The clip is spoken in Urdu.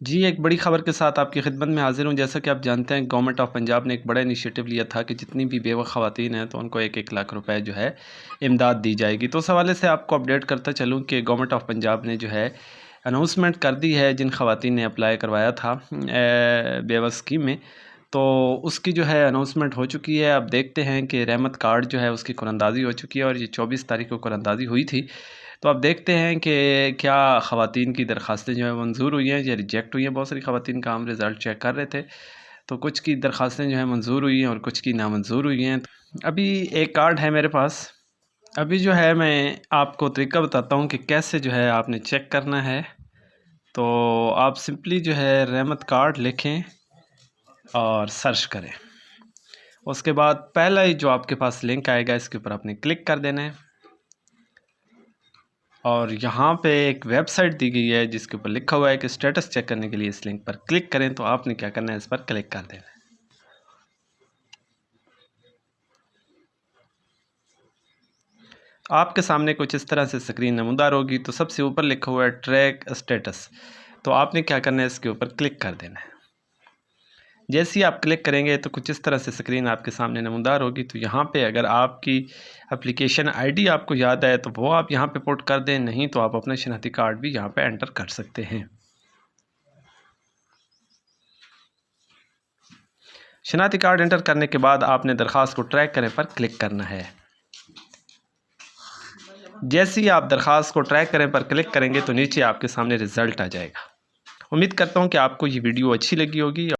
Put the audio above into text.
جی ایک بڑی خبر کے ساتھ آپ کی خدمت میں حاضر ہوں۔ جیسا کہ آپ جانتے ہیں گورنمنٹ آف پنجاب نے ایک بڑا انیشیٹو لیا تھا کہ جتنی بھی بیوہ خواتین ہیں تو ان کو 1-1 لاکھ روپے جو ہے امداد دی جائے گی۔ تو اس حوالے سے آپ کو اپڈیٹ کرتا چلوں کہ گورنمنٹ آف پنجاب نے جو ہے اناؤنسمنٹ کر دی ہے جن خواتین نے اپلائی کروایا تھا بیوہ اسکیم میں، تو اس کی جو ہے اناؤنسمنٹ ہو چکی ہے۔ اب دیکھتے ہیں کہ رحمت کارڈ جو ہے اس کی قراردادی ہو چکی ہے اور یہ 24 تاریخ کو قراردادی ہوئی تھی۔ تو اب دیکھتے ہیں کہ کیا خواتین کی درخواستیں جو ہیں منظور ہوئی ہیں یا ریجیکٹ ہوئی ہیں۔ بہت ساری خواتین کا ہم رزلٹ چیک کر رہے تھے تو کچھ کی درخواستیں جو ہیں منظور ہوئی ہیں اور کچھ کی نامنظور ہوئی ہیں۔ ابھی ایک کارڈ ہے میرے پاس، ابھی جو ہے میں آپ کو طریقہ بتاتا ہوں کہ کیسے جو ہے آپ نے چیک کرنا ہے۔ تو آپ سمپلی جو ہے رحمت کارڈ لکھیں اور سرچ کریں، اس کے بعد پہلا ہی جو آپ کے پاس لنک آئے گا اس کے اوپر آپ نے کلک کر دینا ہے، اور یہاں پہ ایک ویب سائٹ دی گئی ہے جس کے اوپر لکھا ہوا ہے کہ اسٹیٹس چیک کرنے کے لیے اس لنک پر کلک کریں۔ تو آپ نے کیا کرنا ہے، اس پر کلک کر دینا ہے۔ آپ کے سامنے کچھ اس طرح سے سکرین نمودار ہوگی، تو سب سے اوپر لکھا ہوا ہے ٹریک اسٹیٹس، تو آپ نے کیا کرنا ہے، اس کے اوپر کلک کر دینا ہے۔ جیسے ہی آپ کلک کریں گے تو کچھ اس طرح سے سکرین آپ کے سامنے نمودار ہوگی۔ تو یہاں پہ اگر آپ کی اپلیکیشن آئی ڈی آپ کو یاد ہے تو وہ آپ یہاں پہ پٹ کر دیں، نہیں تو آپ اپنا شناختی کارڈ بھی یہاں پہ انٹر کر سکتے ہیں۔ شناختی کارڈ انٹر کرنے کے بعد آپ نے درخواست کو ٹریک کرنے پر کلک کرنا ہے۔ جیسے ہی آپ درخواست کو ٹریک کرنے پر کلک کریں گے تو نیچے آپ کے سامنے رزلٹ آ جائے گا۔ امید کرتا ہوں کہ آپ کو یہ ویڈیو اچھی لگی ہوگی۔